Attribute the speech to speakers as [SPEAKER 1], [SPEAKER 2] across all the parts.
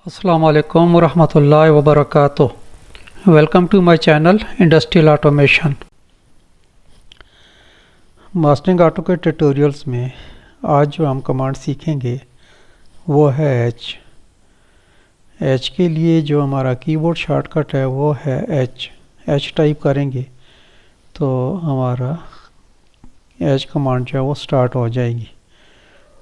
[SPEAKER 1] अस्सलामु अलैकुम वरहमतुल्लाहि वबरकातुह। Welcome to my channel industrial automation. Mastering auto के ट्यूटोरियल्स में आज जो हम कमांड सीखेंगे वो है एच के लिए जो हमारा कीबोर्ड शॉर्टकट है वो है एच टाइप करेंगे तो हमारा एच कमांड जो है वो स्टार्ट हो जाएगी।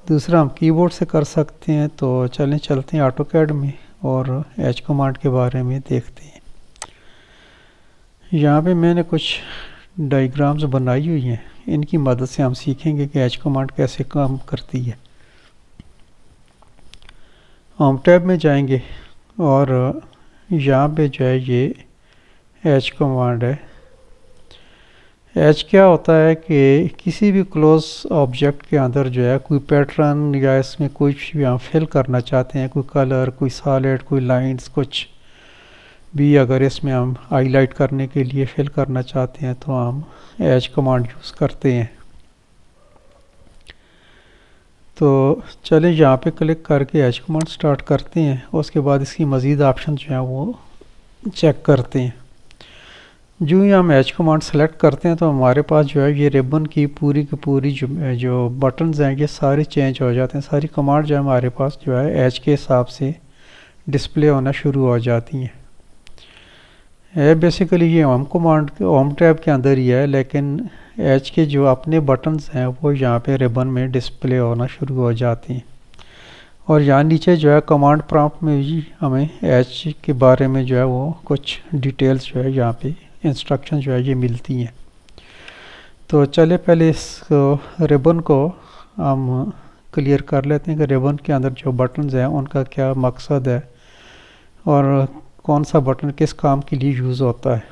[SPEAKER 1] दूसरा हम कीबोर्ड से कर सकते हैं, तो चलते हैं ऑटोकैड में और एच कमांड के बारे में देखते हैं। यहाँ पे मैंने कुछ डायग्राम्स बनाई हुई हैं, इनकी मदद से हम सीखेंगे कि एच कमांड कैसे काम करती है। होम टैब में जाएंगे और यहाँ पे जो है ये एच कमांड है। एच क्या होता है कि किसी भी क्लोज ऑब्जेक्ट के अंदर जो है कोई पैटर्न या इसमें कुछ भी हम फिल करना चाहते हैं, कोई कलर, कोई सॉलिड, कोई लाइंस, कुछ भी अगर इसमें हम हाईलाइट करने के लिए फिल करना चाहते हैं तो हम एच कमांड यूज़ करते हैं। तो चलिए यहाँ पे क्लिक करके एच कमांड स्टार्ट करते हैं। उसके बाद इसकी मज़ीद ऑप्शन जो है वो चेक करते हैं। जो ही हम एच कमांड सेलेक्ट करते हैं तो हमारे पास जो है ये रिबन की पूरी जो बटन्स हैं ये सारे चेंज हो जाते हैं। सारी कमांड जो है हमारे पास जो है एच के हिसाब से डिस्प्ले होना शुरू हो जाती हैं। बेसिकली ये होम कमांड होम टैब के अंदर ही है, लेकिन एच के जो अपने बटन्स हैं वो यहाँ पे रिबन में डिस्प्ले होना शुरू हो जाती हैं। और यहाँ नीचे जो है कमांड प्रॉम्प्ट में भी हमें एच के बारे में जो है वो कुछ डिटेल्स जो है यहाँ पे इंस्ट्रक्शन जो है ये मिलती हैं। तो चलिए पहले इस रिबन को हम क्लियर कर लेते हैं कि रिबन के अंदर जो बटन्स हैं उनका क्या मकसद है और कौन सा बटन किस काम के लिए यूज़ होता है।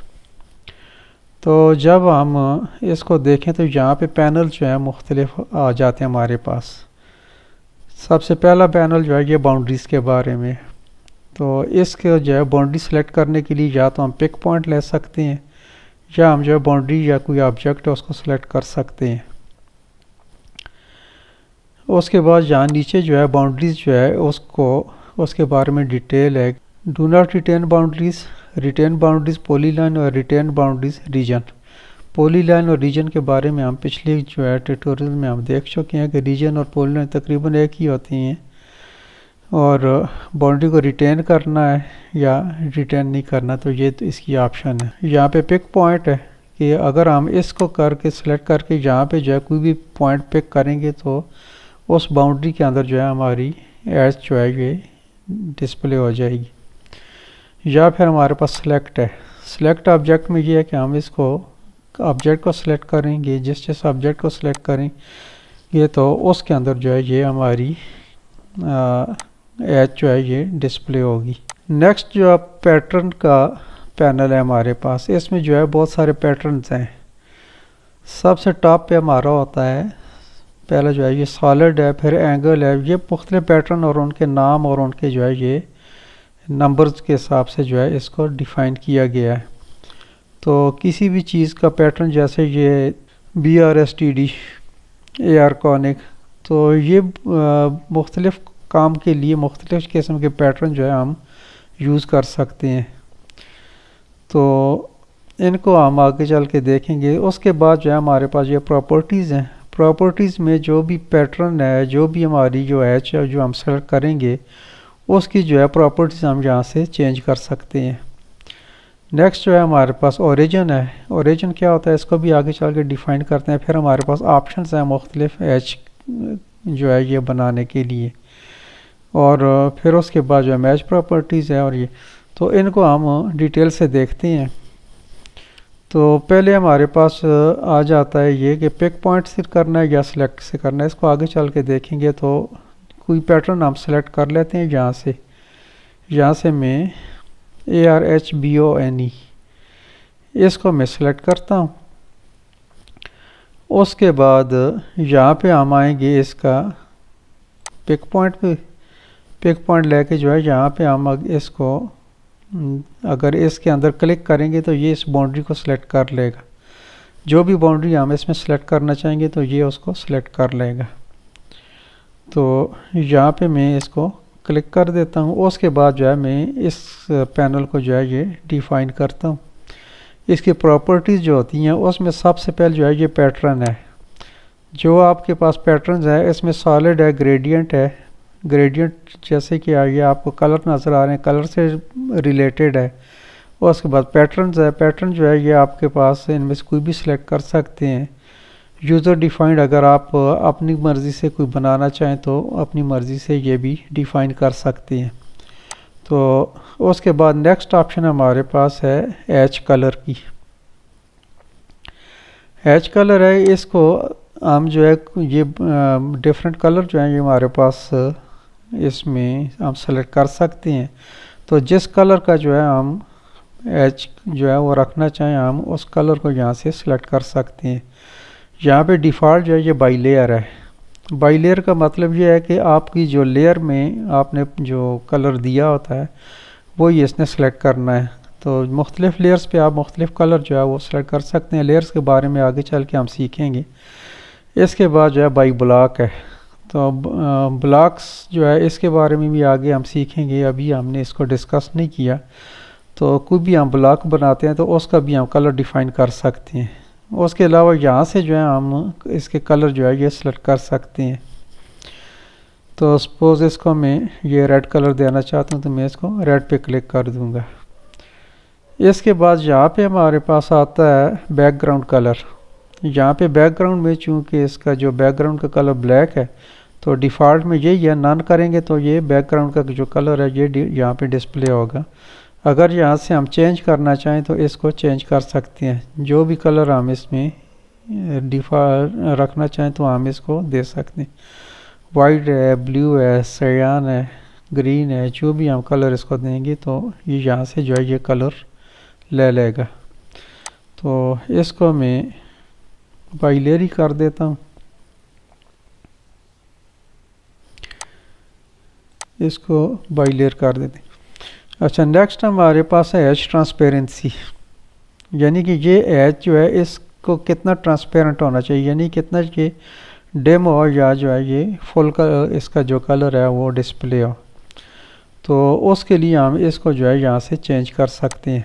[SPEAKER 1] तो जब हम इसको देखें तो यहाँ पे पैनल जो है मुख्तलिफ आ जाते हैं हमारे पास। सबसे पहला पैनल जो है ये बाउंड्रीज़ के बारे में। तो इसके जो है बाउंड्री सेलेक्ट करने के लिए या तो हम पिक पॉइंट ले सकते हैं या हम जो है बाउंड्री या कोई ऑब्जेक्ट है उसको सेलेक्ट कर सकते हैं। उसके बाद यहाँ नीचे जो है बाउंड्रीज जो है उसके बारे में डिटेल है। Do not retain boundaries, polyline और रिटेन बाउंड्रीज रीजन। पॉलीलाइन और रीजन के बारे में हम पिछले जो है ट्यूटोरियल में हम देख चुके हैं कि रीजन और पॉलीलाइन तकरीबन एक ही होती हैं और बाउंड्री को रिटेन करना है या रिटेन नहीं करना, तो ये तो इसकी ऑप्शन है। यहाँ पे पिक पॉइंट है कि अगर हम इसको करके सिलेक्ट करके यहाँ पे जो है कोई भी पॉइंट पिक करेंगे तो उस बाउंड्री के अंदर जो है हमारी एच जो है ये डिस्प्ले हो जाएगी। या फिर हमारे पास सिलेक्ट है। सिलेक्ट ऑब्जेक्ट में ये है कि हम इसको ऑब्जेक्ट को सिलेक्ट करेंगे, जिस ऑब्जेक्ट को सिलेक्ट करेंगे तो उसके अंदर जो है ये हमारी एच जो है ये डिस्प्ले होगी। नेक्स्ट जो पैटर्न का पैनल है हमारे पास, इसमें जो है बहुत सारे पैटर्न्स हैं। सबसे टॉप पे हमारा होता है पहला जो है ये सॉलिड है, फिर एंगल है। ये मुख्तलिफ पैटर्न और उनके नाम और उनके जो है ये नंबर्स के हिसाब से जो है इसको डिफ़ाइन किया गया है। तो किसी भी चीज़ का पैटर्न जैसे ये BRSTD, AR कॉनिक, तो ये मुख्तलिफ काम के लिए मुख्तलिफ किस्म के पैटर्न जो है हम यूज़ कर सकते हैं। तो इनको हम आगे चल के देखेंगे। उसके बाद जो है हमारे पास ये प्रॉपर्टीज़ हैं। प्रॉपर्टीज़ में जो भी पैटर्न है, जो भी हमारी जो एच है जो हम सेलेक्ट करेंगे उसकी जो है प्रॉपर्टीज़ हम यहाँ से चेंज कर सकते हैं। नेक्स्ट जो है हमारे पास ओरिजिन है। ओरिजिन क्या होता है इसको भी आगे चल के डिफ़ाइन करते हैं। फिर हमारे पास ऑप्शंस हैं मुख्तलिफ एच जो है ये बनाने के लिए, और फिर उसके बाद जो है मैच प्रॉपर्टीज़ है और ये, तो इनको हम डिटेल से देखते हैं। तो पहले हमारे पास आ जाता है ये कि पिक पॉइंट से करना है या सिलेक्ट से करना है। इसको आगे चल के देखेंगे। तो कोई पैटर्न हम सेलेक्ट कर लेते हैं यहाँ से मैं ARHBONE इसको मैं सिलेक्ट करता हूँ। उसके बाद यहाँ पे हम आएंगे इसका पिक पॉइंट लेके जो है यहाँ पे हम इसको अगर इसके अंदर क्लिक करेंगे तो ये इस बाउंड्री को सिलेक्ट कर लेगा। जो भी बाउंड्री हम इसमें सेलेक्ट करना चाहेंगे तो ये उसको सिलेक्ट कर लेगा। तो यहाँ पे मैं इसको क्लिक कर देता हूँ। उसके बाद जो है मैं इस पैनल को जो है ये डिफ़ाइन करता हूँ। इसकी प्रॉपर्टीज़ जो होती हैं उसमें सबसे पहले जो है ये पैटर्न है। जो आपके पास पैटर्न्स है इसमें सॉलिड है, ग्रेडियंट है। ग्रेडियंट जैसे कि ये आपको कलर नज़र आ रहे हैं, कलर से रिलेटेड है। और उसके बाद पैटर्न्स है। पैटर्न जो है ये आपके पास इनमें से कोई भी सिलेक्ट कर सकते हैं। यूज़र डिफ़ाइंड, अगर आप अपनी मर्ज़ी से कोई बनाना चाहें तो अपनी मर्ज़ी से ये भी डिफ़ाइन कर सकते हैं। तो उसके बाद नेक्स्ट ऑप्शन हमारे पास है एच कलर की। एच कलर है, इसको हम जो है ये डिफरेंट कलर जो है ये हमारे पास इसमें हम सेलेक्ट कर सकते हैं। तो जिस कलर का जो है हम एच जो है वो रखना चाहें हम उस कलर को यहाँ से सिलेक्ट कर सकते हैं। यहाँ पे डिफ़ॉल्ट जो है ये बाई लेयर है। बाई लेयर का मतलब ये है कि आपकी जो लेयर में आपने जो कलर दिया होता है वो ही इसने सेलेक्ट करना है। तो मुख्तलिफ लेयर्स पे आप मुख्तलिफ कलर जो है वो सिलेक्ट कर सकते हैं। लेयर्स के बारे में आगे चल के हम सीखेंगे। इसके बाद जो है बाई ब्लॉक है। तो ब्लॉक्स जो है इसके बारे में भी आगे हम सीखेंगे, अभी हमने इसको डिस्कस नहीं किया। तो कोई भी हम ब्लॉक बनाते हैं तो उसका भी हम कलर डिफ़ाइन कर सकते हैं। उसके अलावा यहाँ से जो है हम इसके कलर जो है ये सिलेक्ट कर सकते हैं। तो सपोज़ इसको मैं ये रेड कलर देना चाहता हूँ तो मैं इसको रेड पे क्लिक कर दूँगा। इसके बाद यहाँ पे हमारे पास आता है बैकग्राउंड कलर। यहाँ पे बैकग्राउंड में चूँकि इसका जो बैकग्राउंड का कलर ब्लैक है तो डिफ़ॉल्ट में यही है। नन करेंगे तो ये बैकग्राउंड का जो कलर है ये यहाँ पे डिस्प्ले होगा। अगर यहाँ से हम चेंज करना चाहें तो इसको चेंज कर सकते हैं। जो भी कलर हम इसमें डिफ़ॉल्ट रखना चाहें तो हम इसको दे सकते हैं। वाइट है, ब्लू है, सयान है, ग्रीन है, जो भी हम कलर इसको देंगे तो ये यहाँ से जो है ये कलर ले लेगा। तो इसको मैं बाई लेयर ही कर देता हूँ। इसको बाई लेयर कर देते हैं। अच्छा, नेक्स्ट हमारे पास है एज ट्रांसपेरेंसी, यानी कि ये एज जो है इसको कितना ट्रांसपेरेंट होना चाहिए, यानी कितना ये डिम हो या जो है ये फुल का इसका जो कलर है वो डिस्प्ले हो। तो उसके लिए हम इसको जो है यहाँ से चेंज कर सकते हैं।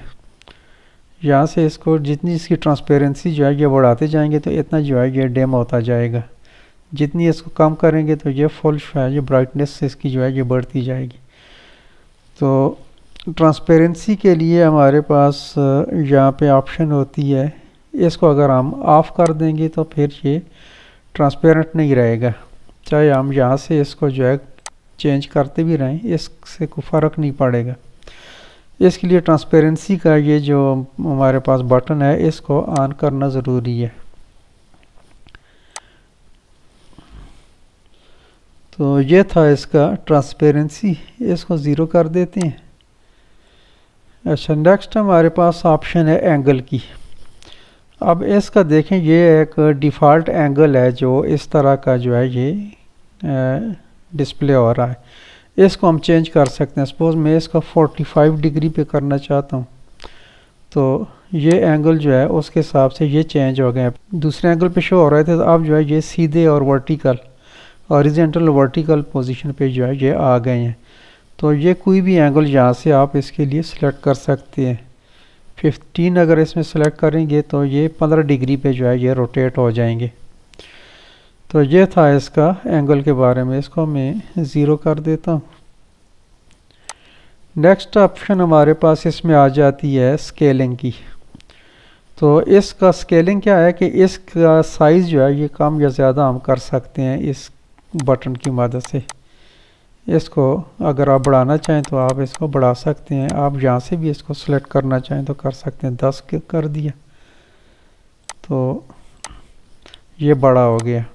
[SPEAKER 1] यहाँ से इसको जितनी इसकी ट्रांसपेरेंसी जो है ये बढ़ाते जाएंगे तो इतना जो है ये डिम होता जाएगा। जितनी इसको कम करेंगे तो ये फुल है, ये ब्राइटनेस इसकी जो है ये बढ़ती जाएगी। तो ट्रांसपेरेंसी के लिए हमारे पास यहाँ पे ऑप्शन होती है। इसको अगर हम ऑफ़ कर देंगे तो फिर ये ट्रांसपेरेंट नहीं रहेगा। चाहे हम यहाँ से इसको जो है चेंज करते भी रहें, इससे कोई फ़र्क नहीं पड़ेगा। इसके लिए ट्रांसपेरेंसी का ये जो हमारे पास बटन है इसको ऑन करना ज़रूरी है। तो ये था इसका ट्रांसपेरेंसी, इसको ज़ीरो कर देते हैं। अच्छा, नेक्स्ट हमारे पास ऑप्शन है एंगल की। अब इसका देखें, ये एक डिफ़ॉल्ट एंगल है जो इस तरह का जो है ये डिस्प्ले हो रहा है। इसको हम चेंज कर सकते हैं। सपोज़ मैं इसको 45 डिग्री पे करना चाहता हूँ तो ये एंगल जो है उसके हिसाब से ये चेंज हो गए। दूसरे एंगल पे शो हो रहे थे तो अब जो है ये सीधे और वर्टिकल, हॉरिजॉन्टल वर्टिकल पोजीशन पे जो है ये आ गए हैं। तो ये कोई भी एंगल यहाँ से आप इसके लिए सिलेक्ट कर सकते हैं। 15 अगर इसमें सेलेक्ट करेंगे तो ये 15 डिग्री पे जो है ये रोटेट हो जाएंगे। तो ये था इसका एंगल के बारे में। इसको मैं ज़ीरो कर देता हूँ। नेक्स्ट ऑप्शन हमारे पास इसमें आ जाती है स्केलिंग की। तो इसका स्केलिंग क्या है कि इसका साइज़ जो है ये कम या ज़्यादा हम कर सकते हैं इस बटन की मदद से। इसको अगर आप बढ़ाना चाहें तो आप इसको बढ़ा सकते हैं। आप यहाँ से भी इसको सेलेक्ट करना चाहें तो कर सकते हैं। 10 कर दिया तो ये बड़ा हो गया।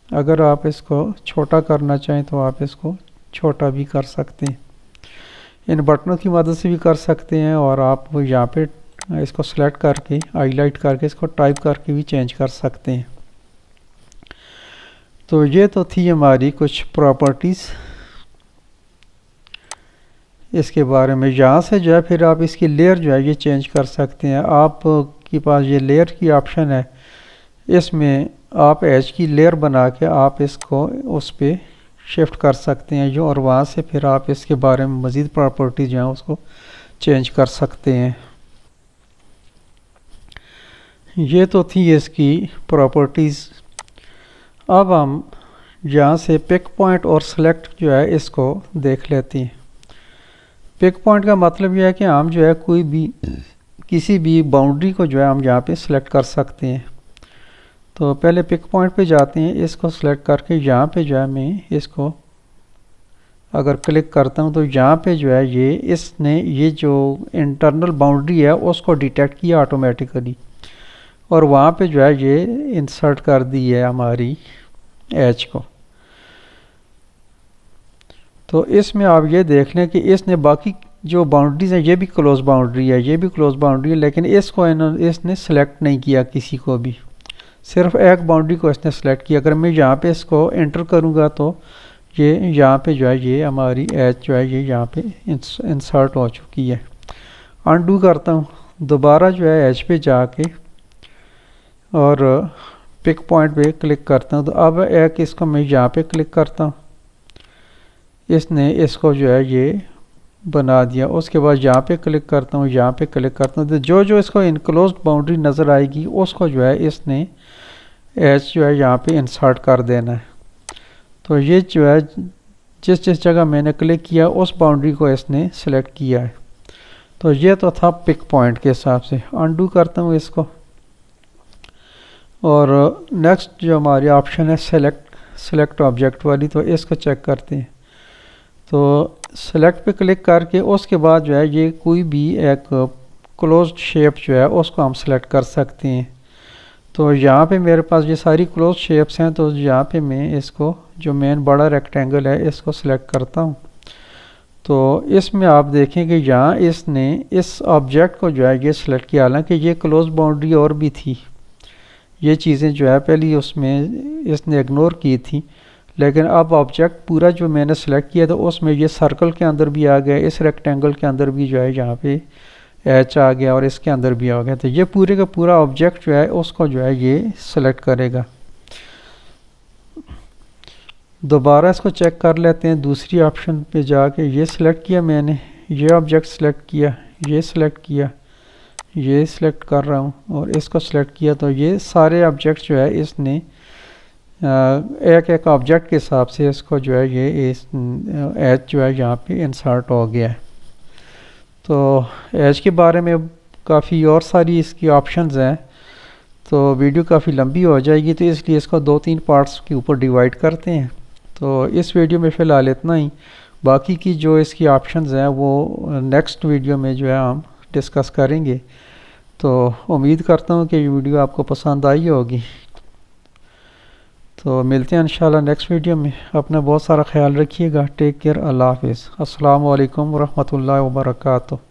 [SPEAKER 1] अगर आप इसको छोटा करना चाहें तो आप इसको छोटा भी कर सकते हैं। इन बटनों की मदद से भी कर सकते हैं और आप यहाँ पे इसको सेलेक्ट करके हाईलाइट करके इसको टाइप करके भी चेंज कर सकते हैं। तो ये तो थी हमारी कुछ प्रॉपर्टीज़ इसके बारे में। यहाँ से जो है फिर आप इसकी लेयर जो है ये चेंज कर सकते हैं। आपके पास ये लेयर की ऑप्शन है, इसमें आप एज की लेयर बना के आप इसको उस पर शिफ्ट कर सकते हैं जो, और वहाँ से फिर आप इसके बारे में मज़ीद प्रॉपर्टी जो है उसको चेंज कर सकते हैं। ये तो थी इसकी प्रॉपर्टीज़। अब हम यहाँ से पिक पॉइंट और सेलेक्ट जो है इसको देख लेते हैं। पिक पॉइंट का मतलब यह है कि हम जो है कोई भी किसी भी बाउंड्री को जो है हम यहाँ पे सिलेक्ट कर सकते हैं। तो पहले पिक पॉइंट पे जाते हैं, इसको सिलेक्ट करके यहाँ पे जो है मैं इसको अगर क्लिक करता हूँ तो यहाँ पे जो है ये इसने ये जो इंटरनल बाउंड्री है उसको डिटेक्ट किया ऑटोमेटिकली, और वहाँ पे जो है ये इंसर्ट कर दी है हमारी एज को। तो इसमें आप ये देख लें कि इसने बाकी जो बाउंड्रीज हैं ये भी क्लोज बाउंड्री है, ये भी क्लोज बाउंड्री है, लेकिन इसको इसने सेलेक्ट नहीं किया किसी को भी, सिर्फ एक बाउंड्री को इसने सेलेक्ट किया। अगर मैं यहाँ पे इसको एंटर करूँगा तो ये यहाँ पे जो है ये हमारी एज जो है ये यहाँ पे इंसर्ट हो चुकी है। अनडू करता हूँ, दोबारा जो है एज पे जाके और पिक पॉइंट पे क्लिक करता हूँ। तो अब एक इसको मैं यहाँ पे क्लिक करता हूँ, इसने इसको जो है ये बना दिया। उसके बाद यहाँ पे क्लिक करता हूँ, यहाँ पे क्लिक करता हूँ, तो जो जो इसको इनक्लोज्ड बाउंड्री नज़र आएगी उसको जो है इसने एज जो है यहाँ पे इंसर्ट कर देना है। तो ये जो है जिस जिस जगह मैंने क्लिक किया उस बाउंड्री को इसने सेलेक्ट किया है। तो ये तो था पिक पॉइंट के हिसाब से। अनडू करता हूँ इसको, और नेक्स्ट जो हमारी ऑप्शन है सेलेक्ट ऑब्जेक्ट वाली, तो इसको चेक करते हैं। तो सेलेक्ट पे क्लिक करके उसके बाद जो है ये कोई भी एक क्लोज्ड शेप जो है उसको हम सेलेक्ट कर सकते हैं। तो यहाँ पे मेरे पास ये सारी क्लोज शेप्स हैं, तो यहाँ पे मैं इसको जो मेन बड़ा रेक्टेंगल है इसको सिलेक्ट करता हूँ। तो इसमें आप देखें कि यहाँ इसने इस ऑब्जेक्ट को जो है ये सिलेक्ट किया, हालांकि ये क्लोज बाउंड्री और भी थी, ये चीज़ें जो है पहले उसमें इसने इग्नोर की थी, लेकिन अब ऑब्जेक्ट पूरा जो मैंने सेलेक्ट किया था उसमें ये सर्कल के अंदर भी आ गया, इस रेक्टेंगल के अंदर भी जो है यहाँ पे एच आ गया, और इसके अंदर भी आ गया। तो ये पूरे का पूरा ऑब्जेक्ट जो है उसको जो है ये सेलेक्ट करेगा। दोबारा इसको चेक कर लेते हैं, दूसरी ऑप्शन पे जाके ये सिलेक्ट किया मैंने, ये ऑब्जेक्ट सेलेक्ट किया, ये सिलेक्ट किया, ये सिलेक्ट कर रहा हूँ और इसको सिलेक्ट किया। तो ये सारे ऑब्जेक्ट जो है इसने एक एक ऑब्जेक्ट के हिसाब से इसको जो है ये इस एज जो है यहाँ पे इंसर्ट हो गया है। तो एज के बारे में काफ़ी और सारी इसकी ऑप्शंस हैं, तो वीडियो काफ़ी लंबी हो जाएगी, तो इसलिए इसको 2-3 पार्ट्स के ऊपर डिवाइड करते हैं। तो इस वीडियो में फ़िलहाल इतना ही, बाकी की जो इसकी ऑप्शंस हैं वो नेक्स्ट वीडियो में जो है हम डिस्कस करेंगे। तो उम्मीद करता हूँ कि ये वीडियो आपको पसंद आई होगी। तो मिलते हैं इंशाल्लाह नेक्स्ट वीडियो में। अपना बहुत सारा ख्याल रखिएगा। Take care. अल्लाह हाफिज़। अस्सलामु अलैकुम वरहमतुल्लाहि वबरकातुहू।